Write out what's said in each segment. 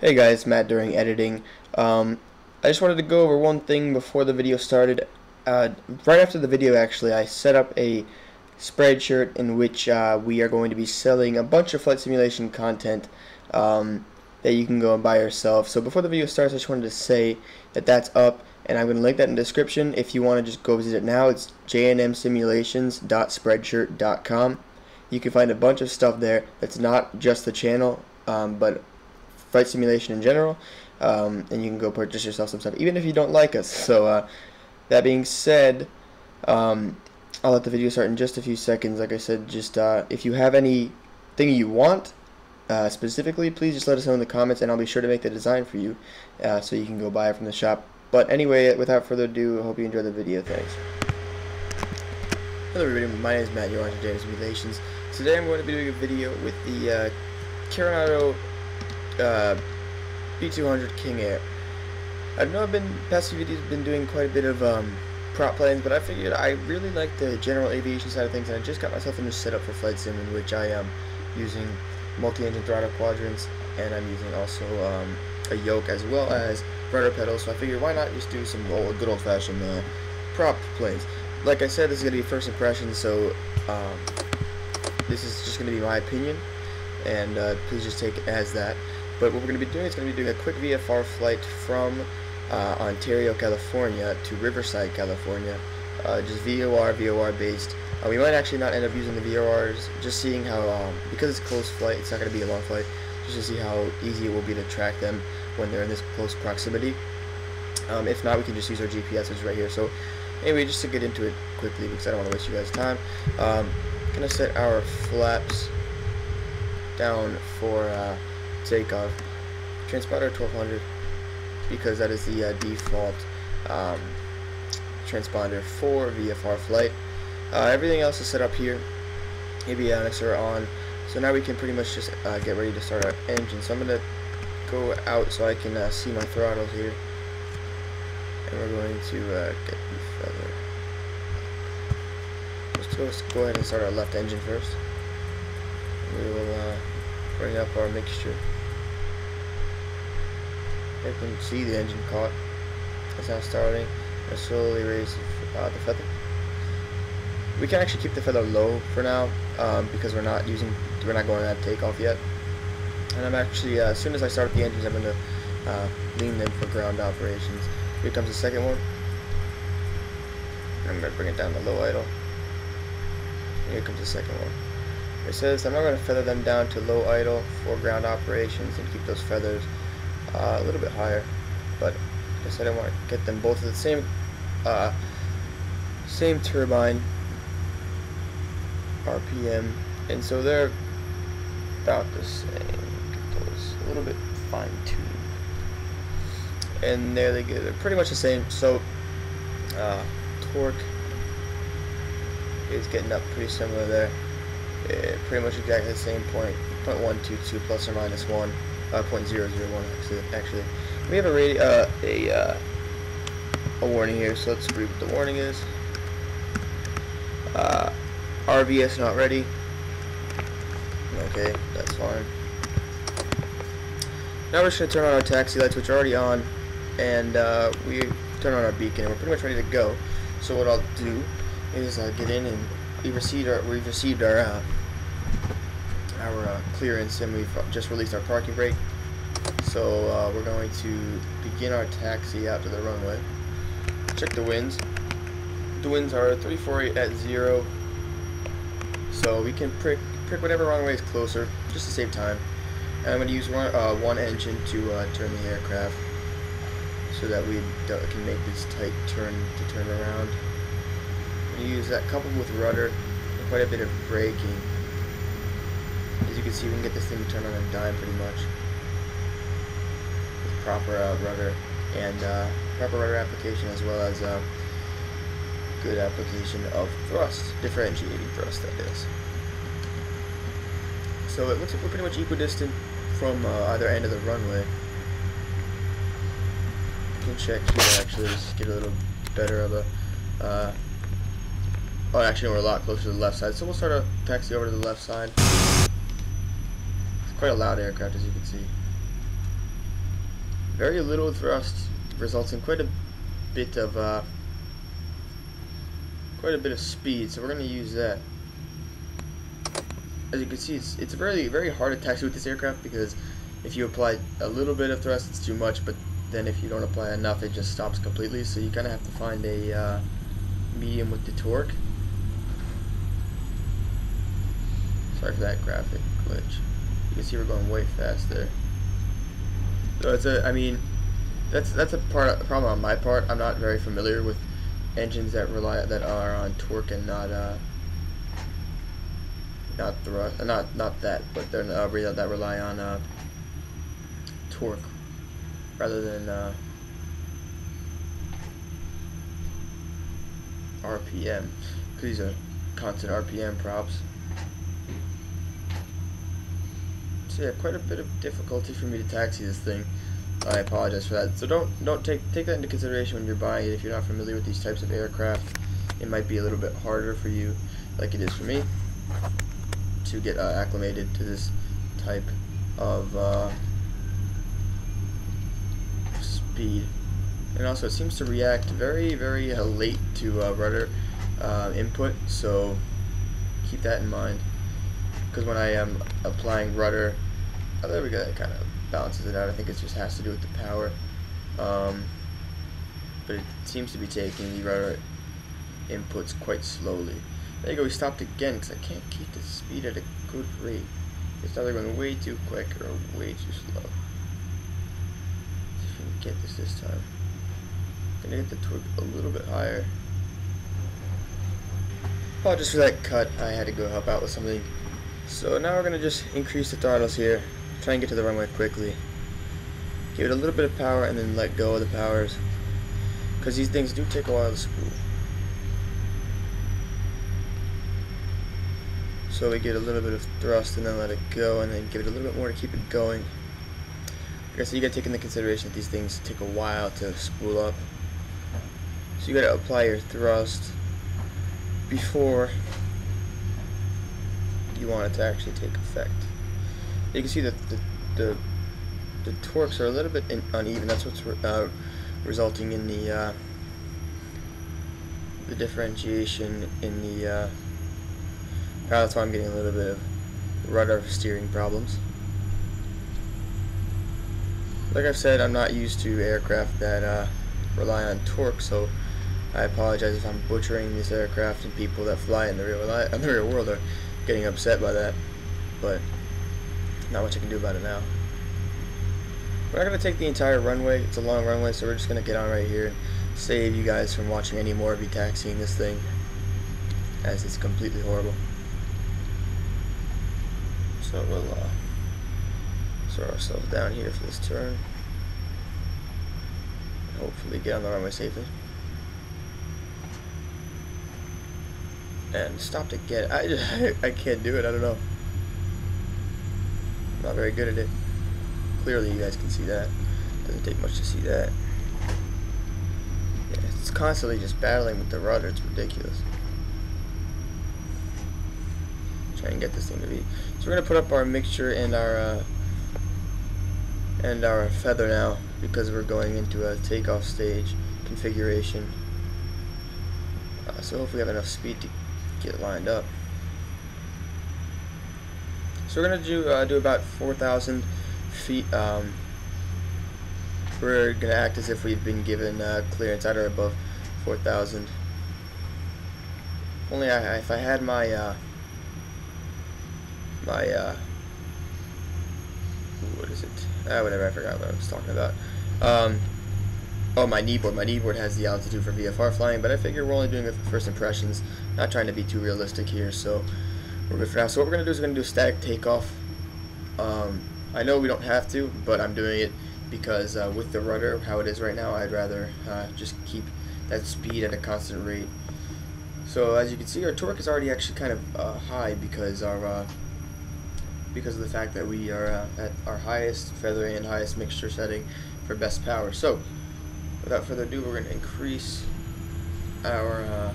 Hey guys, Matt during editing. I just wanted to go over one thing before the video started. Right after the video, actually, I set up a spreadshirt in which we are going to be selling a bunch of flight simulation content that you can go and buy yourself. So before the video starts, I just wanted to say that that's up, and I'm going to link that in the description. If you want to just go visit it now, it's jnmsimulations.spreadshirt.com. You can find a bunch of stuff there that's not just the channel, but flight simulation in general, and you can go purchase yourself some stuff even if you don't like us. So that being said, I'll let the video start in just a few seconds. Like I said, just if you have anything you want specifically, please just let us know in the comments, and I'll be sure to make the design for you so you can go buy it from the shop. But anyway, without further ado, I hope you enjoy the video. Thanks. Hello everybody, my name is Matt, you're watching JNM Simulations. Today I'm going to be doing a video with the Carenado B200 King Air. I know past few videos been doing quite a bit of prop planes, but I figured I really like the general aviation side of things, and I just got myself a new setup for flight sim in which I am using multi-engine throttle quadrants, and I'm using also a yoke as well as rudder pedals. So I figured why not just do some good old-fashioned prop planes. Like I said, this is going to be first impressions, so this is just going to be my opinion, and please just take it as that. But what we're going to be doing is going to be doing a quick VFR flight from Ontario, California to Riverside, California. Just VOR based. We might actually not end up using the VORs, just seeing how, because it's a close flight, it's not going to be a long flight, just to see how easy it will be to track them when they're in this close proximity. If not, we can just use our GPS, which is right here. So anyway, just to get into it quickly, because I don't want to waste you guys' time, I'm going to set our flaps down for takeoff. Transponder 1200, because that is the default transponder for VFR flight. Everything else is set up here. Avionics are on, so now we can pretty much just get ready to start our engine. So I'm going to go out so I can see my throttles here, and we're going to get the feather. Let's go ahead and start our left engine first. We will bring up our mixture. You can see the engine caught. It's now starting. I'll slowly raise the feather. We can actually keep the feather low for now because we're not going at takeoff yet. And I'm actually, as soon as I start the engines, I'm going to lean them for ground operations. Here comes the second one. I'm going to bring it down to low idle. And here comes the second one. It says I'm not going to feather them down to low idle for ground operations and keep those feathers a little bit higher, but I said I want to get them both at the same turbine RPM, and so they're about the same. Get those a little bit fine-tuned, and there they go. They're pretty much the same. So torque is getting up pretty similar there. Pretty much exactly the same point, 0.122 plus or minus 1, 0.001 actually. We have a warning here, so let's read what the warning is. RVS not ready. Okay, that's fine. Now we're just going to turn on our taxi lights, which are already on, and we turn on our beacon, and we're pretty much ready to go. So what I'll do is get in, and we've received our clearance, and we've just released our parking brake. So we're going to begin our taxi out to the runway. Check the winds. The winds are 348 at 0, so we can prick whatever runway is closer just to save time. And I'm going to use one engine to turn the aircraft so that we can make this tight turn to turn around. We use that coupled with rudder and quite a bit of braking. As you can see, we can get this thing to turn on a dime pretty much with proper rudder and proper rudder application, as well as good application of thrust, differentiating thrust, that is. So it looks like we're pretty much equidistant from either end of the runway. You can check here actually, just get a little better of a oh, actually we're a lot closer to the left side, so we'll start a taxi over to the left side. Quite a loud aircraft, as you can see. very little thrust results in quite a bit of speed. So we're going to use that. As you can see, it's very, very hard to taxi with this aircraft, because if you apply a little bit of thrust, it's too much, but then if you don't apply enough, it just stops completely. So you kind of have to find a medium with the torque. Sorry for that graphic glitch. You can see we're going way fast there. So it's that's a problem on my part. I'm not very familiar with engines that are on torque and not thrust, not that, but they're that rely on torque rather than RPM, because these are constant RPM props. So yeah, quite a bit of difficulty for me to taxi this thing. I apologize for that. So don't take that into consideration when you're buying it. If you're not familiar with these types of aircraft, it might be a little bit harder for you, like it is for me, to get acclimated to this type of speed. And also, it seems to react very, very late to rudder input, so keep that in mind. Because when I am applying rudder, oh, there we go, that kind of balances it out. I think it just has to do with the power. But it seems to be taking the rudder inputs quite slowly. There you go, we stopped again because I can't keep the speed at a good rate. It's either going way too quick or way too slow. See if we can get this time. I'm gonna get the torque a little bit higher. Apologies for that cut. I had to go help out with something. So now we're gonna just increase the throttles here. Try and get to the runway quickly. Give it a little bit of power and then let go of the powers, because these things do take a while to spool. So we get a little bit of thrust and then let it go, and then give it a little bit more to keep it going. Like I said, you gotta take into consideration that these things take a while to spool up. So you gotta apply your thrust before you want it to actually take effect. You can see that the torques are a little bit uneven. That's what's resulting in the differentiation in the that's why I'm getting a little bit of rudder steering problems. Like I've said, I'm not used to aircraft that rely on torque, so I apologize if I'm butchering this aircraft, and people that fly in the real world are getting upset by that, but not much I can do about it now. We're not going to take the entire runway. It's a long runway, so we're just going to get on right here and save you guys from watching any more of me taxiing this thing, as it's completely horrible. So we'll throw ourselves down here for this turn. Hopefully get on the runway safely. And stopped again. I can't do it. I don't know. I'm not very good at it. Clearly, you guys can see that. Doesn't take much to see that. Yeah, it's constantly just battling with the rudder. It's ridiculous. Try and get this thing to be. So we're gonna put up our mixture and our feather now, because we're going into a takeoff stage configuration. So hopefully we have enough speed to get lined up. So we're gonna do about 4,000 feet. We're gonna act as if we've been given clearance at or above 4,000. Only if I had my what is it? Whatever, I forgot what I was talking about. Oh, my kneeboard. My kneeboard has the altitude for VFR flying, but I figure we're only doing it for first impressions, not trying to be too realistic here, so we're good for now. So what we're going to do is we're going to do static takeoff. I know we don't have to, but I'm doing it because with the rudder, how it is right now, I'd rather just keep that speed at a constant rate. So as you can see, our torque is already actually kind of high because of the fact that we are at our highest feather and highest mixture setting for best power. So without further ado, we're going to increase our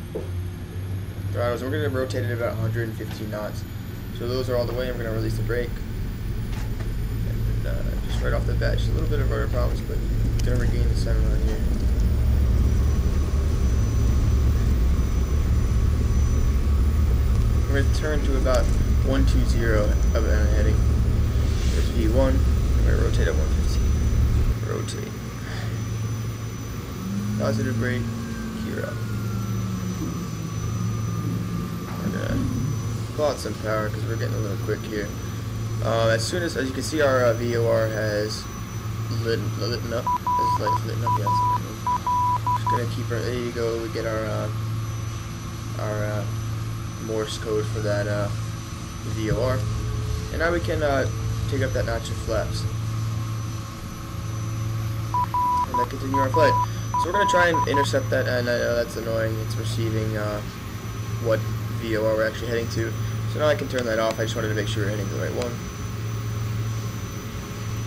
throttles. We're going to rotate it about 115 knots. So those are all the way. I'm going to release the brake. And just right off the bat, just a little bit of rudder problems, but gonna regain the center line here. We're gonna turn to about 120 of an heading. There's V1. I'm gonna rotate at 115. Rotate. Positive brake. Gear up. We're gonna pull out some power because we're getting a little quick here. As you can see, our VOR has lit up. This light's lit up. Yeah, just gonna keep our. There you go. We get our Morse code for that VOR, and now we can take up that notch of flaps and then continue our flight. So we're gonna try and intercept that, and I know that's annoying. It's receiving what VOR we're actually heading to. So now I can turn that off. I just wanted to make sure we're heading to the right one.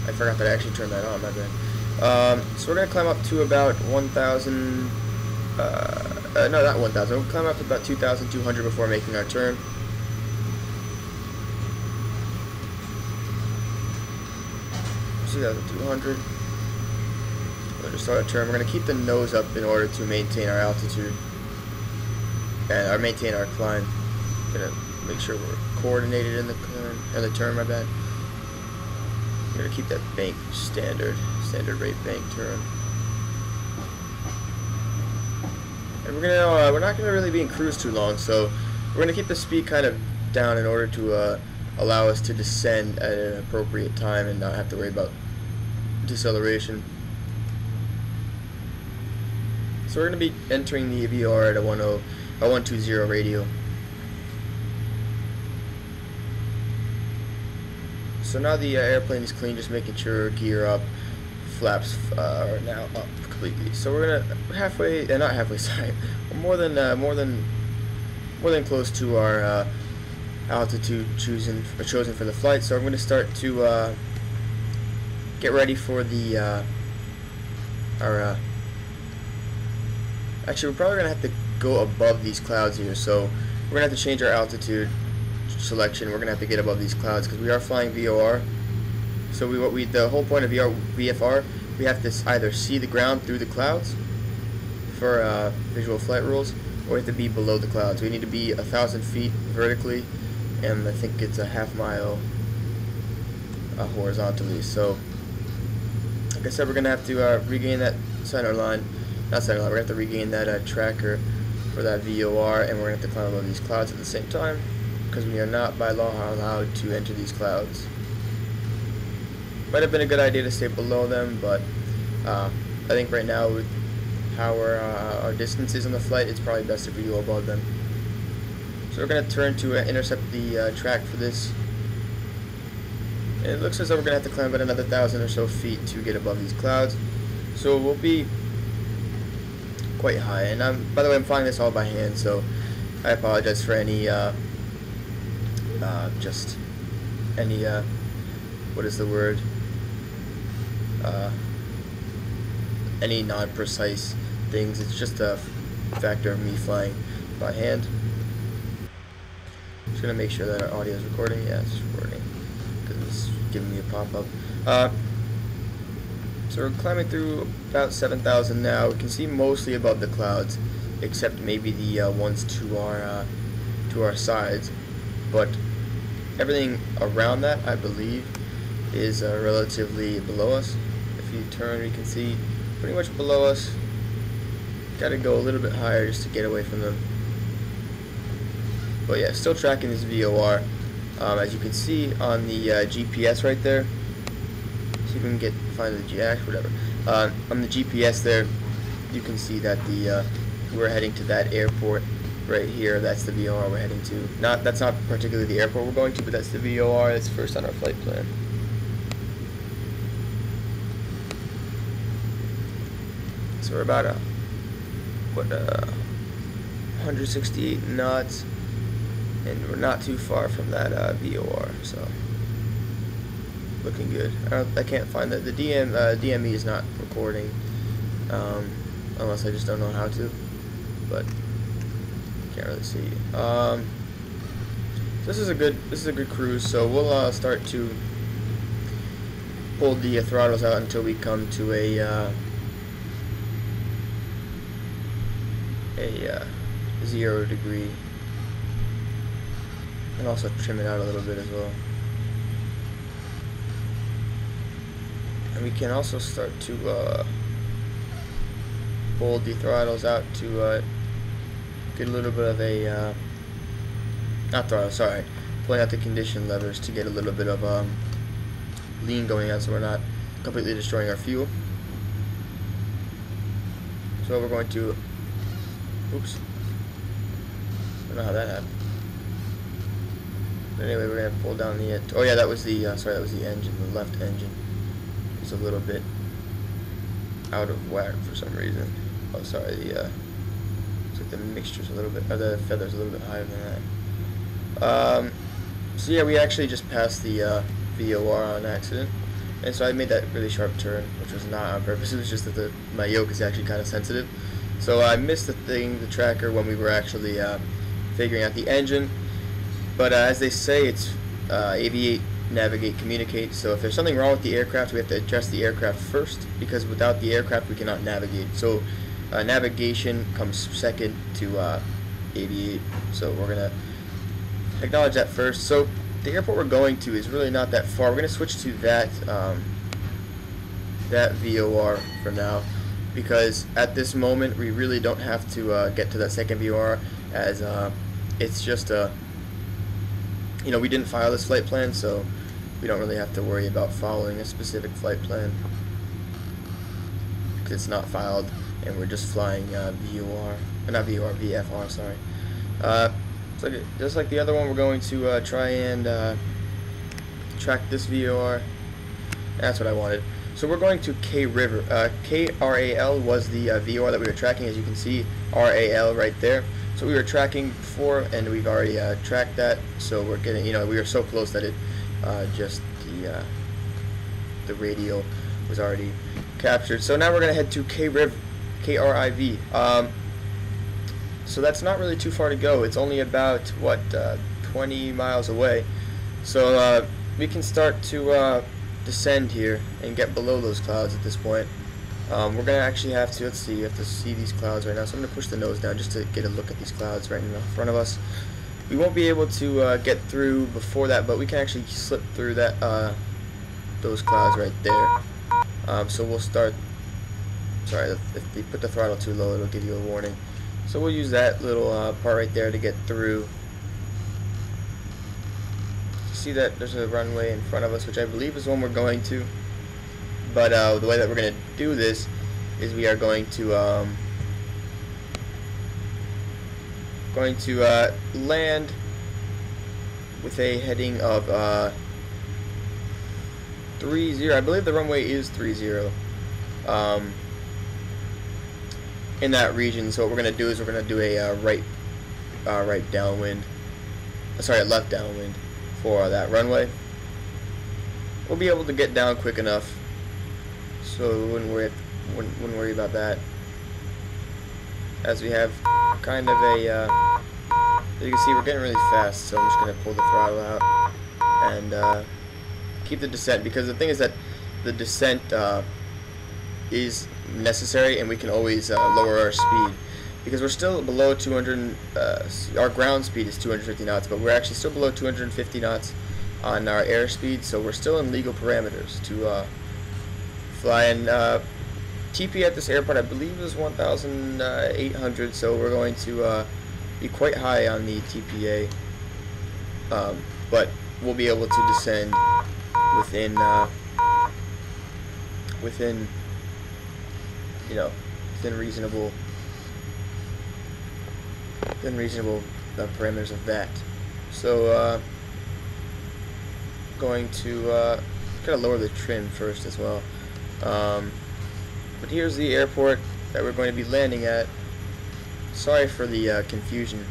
I forgot that I actually turned that on, my bad. So we're going to climb up to about 1,000, no, not 1,000, we'll climb up to about 2,200 before making our turn. $2,200. We'll just start a turn. We're going to keep the nose up in order to maintain our altitude and maintain our climb. Going to make sure we're coordinated in the turn, my bad. We're gonna keep that bank standard rate bank turn, and we're not gonna really be in cruise too long, so we're gonna keep the speed kind of down in order to allow us to descend at an appropriate time and not have to worry about deceleration. So we're gonna be entering the VOR at a 120 radio. So now the airplane is clean, just making sure gear up, flaps are now up completely. So we're gonna not halfway, sorry, we're more than close to our altitude chosen for the flight. So I'm going to start to get ready for the actually we're probably gonna have to go above these clouds here. So we're gonna have to change our altitude selection. We're gonna have to get above these clouds because we are flying VOR. So the whole point of VFR, we have to either see the ground through the clouds for visual flight rules, or we have to be below the clouds. We need to be 1,000 feet vertically, and I think it's a half mile horizontally. So, like I said, we're gonna have to regain that center line. Not center line. We're gonna have to regain that tracker for that VOR, and we're gonna have to climb above these clouds at the same time, because we are not by law allowed to enter these clouds. Might have been a good idea to stay below them, but I think right now with how our distance is on the flight, it's probably best if we go above them. So we're going to turn to intercept the track for this. And it looks as though we're going to have to climb about another 1,000 or so feet to get above these clouds. So we'll be quite high. And by the way, I'm flying this all by hand, so I apologize for any what is the word? Any non-precise things. It's just a factor of me flying by hand. Just gonna make sure that our audio is recording. Yeah, it's recording because it's giving me a pop-up. So we're climbing through about 7,000 now. We can see mostly above the clouds, except maybe the ones to our sides, but everything around that, I believe, is relatively below us. If you turn, you can see pretty much below us. Gotta go a little bit higher just to get away from them. But yeah, still tracking this VOR. As you can see on the GPS right there. See if we can find the GX, whatever. On the GPS there, you can see that we're heading to that airport right here. That's the VOR we're heading to. That's not particularly the airport we're going to, but that's the VOR that's first on our flight plan. So we're about 168 knots, and we're not too far from that VOR, so looking good. I can't find that the DME is not recording, unless I just don't know how to, but can't really see. So this is a good cruise. So we'll start to hold the throttles out until we come to a 0 degree, and also trim it out a little bit as well. And we can also start to hold the throttles out to get a little bit of a not throttle, sorry, pulling out the condition levers to get a little bit of lean going on, so we're not completely destroying our fuel. So we're going to, oops, I don't know how that happened. But anyway, we're going to pull down the, oh yeah, that was the, sorry, that was the engine, the left engine. It's a little bit out of whack for some reason. Oh, sorry, the, looks like the mixture's a little bit, or the feather's a little bit higher than that. So yeah, we actually just passed the VOR on accident, and so I made that really sharp turn, which was not on purpose. It was just that my yoke is actually kind of sensitive, so I missed the tracker when we were actually figuring out the engine. But as they say, it's aviate, navigate, communicate. So if there's something wrong with the aircraft, we have to address the aircraft first, because without the aircraft we cannot navigate. So navigation comes second to aviate. So we're gonna acknowledge that first. So the airport we're going to is really not that far. We're going to switch to that that VOR for now, because at this moment we really don't have to get to that second VOR, as it's just you know, we didn't file this flight plan, so we don't really have to worry about following a specific flight plan, because it's not filed and we're just flying VOR, not VOR, VFR, sorry. So just like the other one, we're going to try and track this VOR. That's what I wanted. So we're going to KRAL was the VOR that we were tracking, as you can see, RAL right there. So we were tracking before, and we've already tracked that. So we're getting, you know, we were so close that it just the radial was already captured. So now we're gonna head to KRIV. So that's not really too far to go. It's only about, what, 20 miles away. So we can start to descend here and get below those clouds at this point. We're going to actually have to, let's see, you have to see these clouds right now. So I'm going to push the nose down just to get a look at these clouds right in front of us. We won't be able to get through before that, but we can actually slip through that those clouds right there. So we'll start, sorry, if you put the throttle too low, it'll give you a warning. So we'll use that little part right there to get through. See that there's a runway in front of us, which I believe is one we're going to. But the way that we're going to do this is we are going to land with a heading of 30. I believe the runway is 30. In that region. So what we're going to do is we're going to do a right downwind, sorry, a left downwind for that runway. We'll be able to get down quick enough, so we wouldn't worry about that, as we have kind of a as you can see, we're getting really fast, so I'm just going to pull the throttle out and keep the descent, because the thing is that the descent is necessary, and we can always lower our speed, because we're still below 200. Our ground speed is 250 knots, but we're actually still below 250 knots on our airspeed, so we're still in legal parameters to fly. And TP at this airport, I believe, is 1,800, so we're going to be quite high on the TPA, but we'll be able to descend within you know, within reasonable parameters of that. So going to gotta lower the trim first as well. But here's the airport that we're going to be landing at. Sorry for the confusion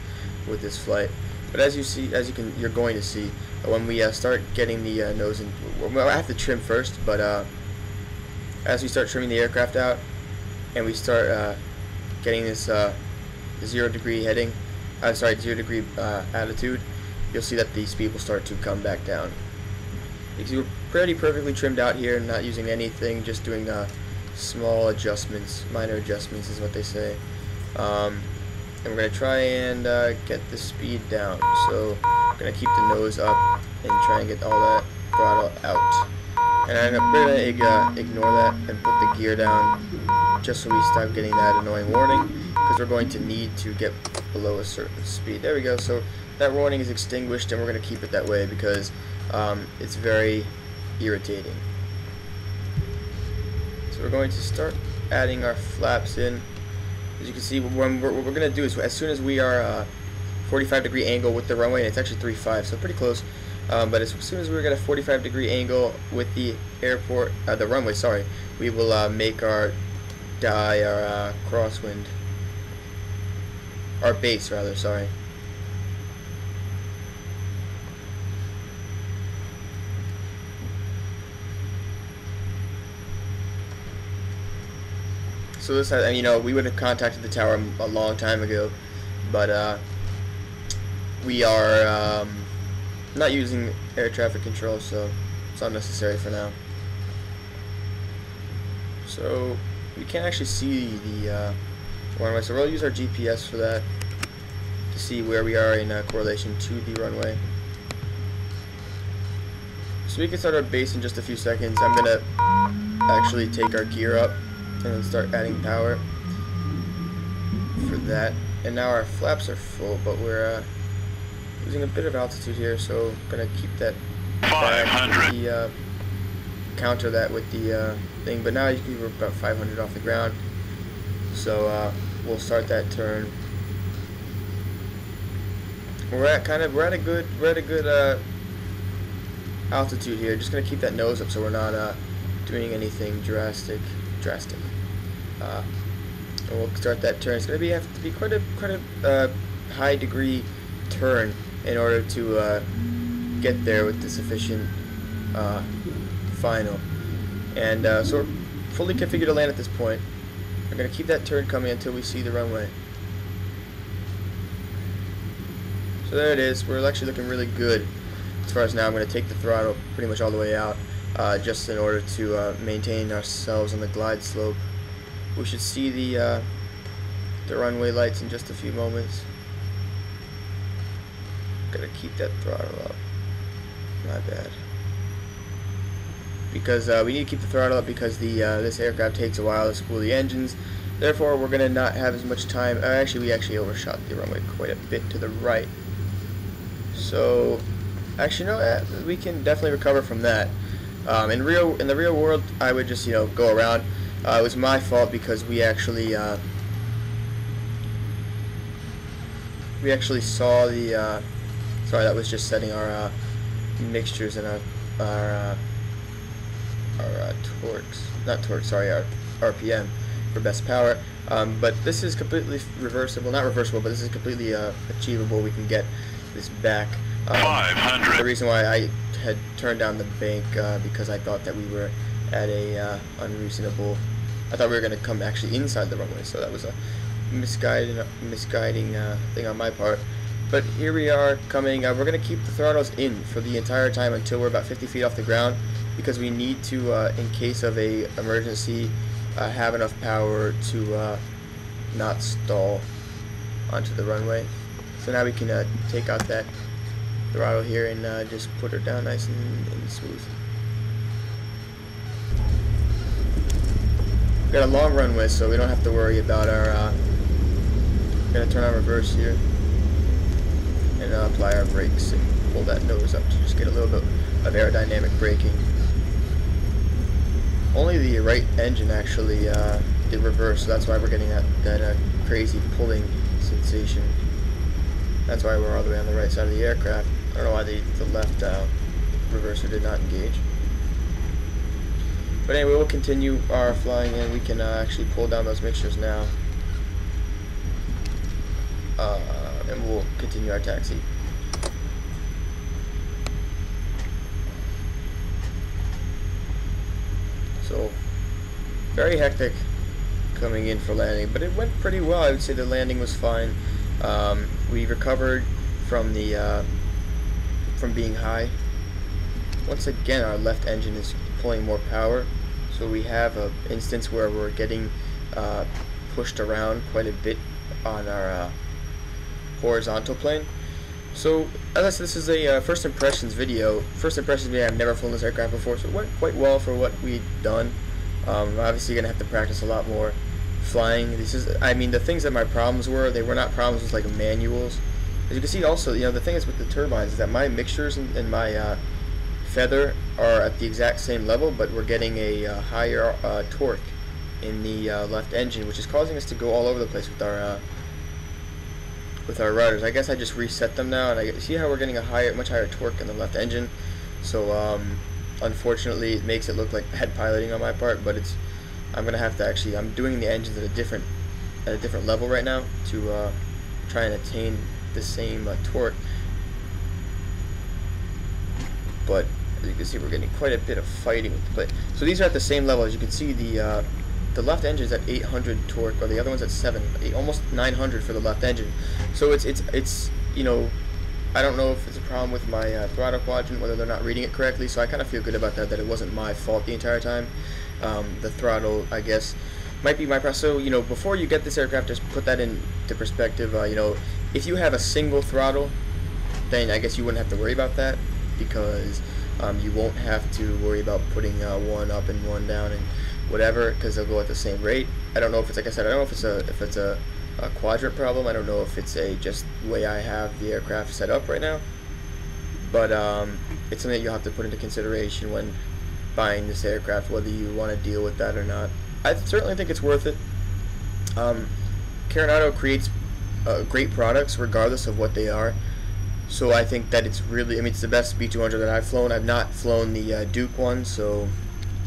with this flight, but as you're going to see when we start getting the nose in. Well, I have to trim first, but as we start trimming the aircraft out, and we start getting this 0 degree heading, 0 degree attitude, you'll see that the speed will start to come back down. Because pretty perfectly trimmed out here, not using anything, just doing small adjustments, minor adjustments is what they say. And we're going to try and get the speed down. So I'm going to keep the nose up and try and get all that throttle out. And we're going to ignore that and put the gear down just so we stop getting that annoying warning, because we're going to need to get below a certain speed. There we go. So that warning is extinguished, and we're going to keep it that way because it's very irritating. So we're going to start adding our flaps in. As you can see, what we're going to do is, as soon as we are 45-degree angle with the runway, and it's actually 3.5, so pretty close. But as soon as we're at a 45-degree angle with the runway, sorry, we will make our crosswind, our base rather, sorry. So this has, and you know, we would have contacted the tower a long time ago, but we are not using air traffic control, so it's unnecessary for now. So we can't actually see the runway, so we'll use our GPS for that to see where we are in correlation to the runway. So we can start our base in just a few seconds. I'm gonna actually take our gear up and then start adding power for that. And now our flaps are full, but we're losing a bit of altitude here, so I'm gonna keep that 500. Counter that with the thing. But now you can, we're about 500 off the ground, so we'll start that turn. We're at a good altitude here. Just gonna keep that nose up so we're not doing anything drastic. And we'll start that turn. It's going to have to be quite a high degree turn in order to get there with the sufficient final. And so we're fully configured to land at this point. We're going to keep that turn coming until we see the runway. So there it is. We're actually looking really good as far as now. I'm going to take the throttle pretty much all the way out, just in order to maintain ourselves on the glide slope. We should see the runway lights in just a few moments. Gotta keep that throttle up. My bad. Because we need to keep the throttle up because this aircraft takes a while to spool the engines. Therefore, we're gonna not have as much time. We actually overshot the runway quite a bit to the right. So, actually, no, we can definitely recover from that. In the real world, I would just go around. It was my fault because we actually saw the sorry, that was just setting our mixtures and our torques, not torques, sorry, our RPM for best power. But this is completely reversible, not reversible, but this is completely achievable. We can get this back. 500. The reason why I had turned down the bank because I thought that we were at a unreasonable. I thought we were going to come actually inside the runway, so that was a misguiding thing on my part. But here we are coming. We're going to keep the throttles in for the entire time until we're about 50 feet off the ground, because we need to, in case of a emergency, have enough power to not stall onto the runway. So now we can take out that throttle here and just put her down nice and smooth. We've got a long runway, so we don't have to worry about our gonna turn on reverse here and apply our brakes and pull that nose up to just get a little bit of aerodynamic braking. Only the right engine actually did reverse, so that's why we're getting that crazy pulling sensation. That's why we're all the way on the right side of the aircraft. I don't know why the left reverser did not engage. But anyway, we'll continue our flying, and we can actually pull down those mixtures now. And we'll continue our taxi. So, very hectic coming in for landing, but it went pretty well. I would say the landing was fine. We recovered from the from being high, once again our left engine is pulling more power, so we have an instance where we're getting pushed around quite a bit on our horizontal plane. So as I said, this is a first impressions video. I've never flown this aircraft before, so it went quite well for what we'd done. Obviously gonna have to practice a lot more flying. I mean, the things that my problems were, they were not problems with like manuals. As you can see also, the thing is with the turbines is that my mixtures and my feather are at the exact same level, but we're getting a higher torque in the left engine, which is causing us to go all over the place with our rudders. I guess I just reset them now, and I see how we're getting a much higher torque in the left engine. So unfortunately, it makes it look like bad piloting on my part, but I'm gonna have to I'm doing the engines at a different level right now to try and attain the same torque. But as you can see, we're getting quite a bit of fighting with the plate. So these are at the same level. As you can see, the left engine is at 800 torque, or the other one's at almost 900 for the left engine. So it's I don't know if it's a problem with my throttle quadrant, whether they're not reading it correctly. So I kind of feel good about that it wasn't my fault the entire time. The throttle, I guess, might be my problem. So before you get this aircraft, just put that into perspective. If you have a single throttle, then I guess you wouldn't have to worry about that, because you won't have to worry about putting one up and one down and whatever, because they'll go at the same rate. I don't know if it's, like I said, I don't know if it's a quadrant problem. I don't know if it's just the way I have the aircraft set up right now, but it's something that you'll have to put into consideration when buying this aircraft, whether you want to deal with that or not. I certainly think it's worth it. Carenado creates great products regardless of what they are. So I think that it's it's the best B200 that I've flown. I've not flown the Duke one, so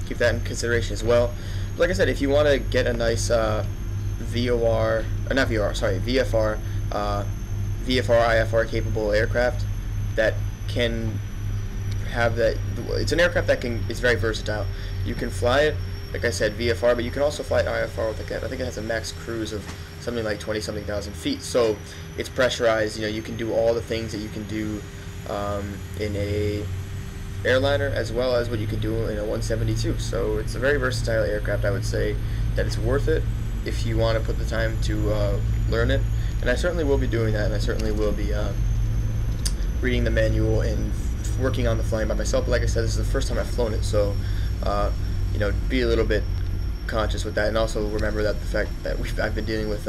keep that in consideration as well. But like I said, if you want to get a nice VFR, IFR capable aircraft that can have that, it's an aircraft that is very versatile. You can fly it, like I said, VFR, but you can also fly it IFR with I think it has a max cruise of something like 20-something thousand feet. So it's pressurized. You can do all the things that you can do in a airliner, as well as what you can do in a 172. So it's a very versatile aircraft. I would say that it's worth it if you want to put the time to learn it, and I certainly will be doing that, and I certainly will be reading the manual and working on the flying by myself. But like I said, this is the first time I've flown it, so be a little bit conscious with that, and also remember that the fact that I've been dealing with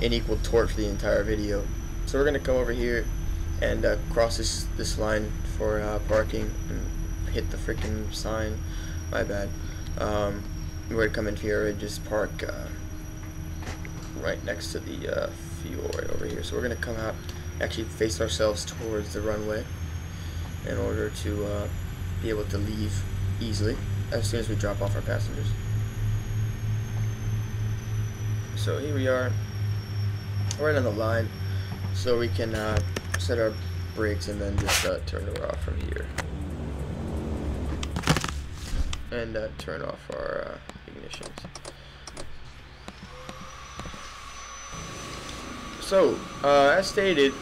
unequal torque for the entire video. So we're gonna come over here and cross this line for parking and hit the freaking sign. My bad. We're gonna come in here and just park right next to the fuel right over here. So we're gonna come out, actually face ourselves towards the runway in order to be able to leave easily as soon as we drop off our passengers. So here we are, right on the line, so we can set our brakes and then just turn it off from here, and turn off our ignitions. So as stated,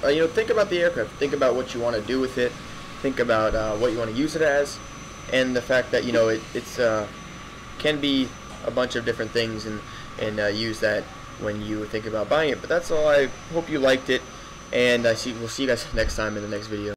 think about the aircraft, think about what you want to do with it, think about what you want to use it as, and the fact that it's can be a bunch of different things, and use that when you think about buying it. But that's all. I hope you liked it, and we'll see you guys next time in the next video.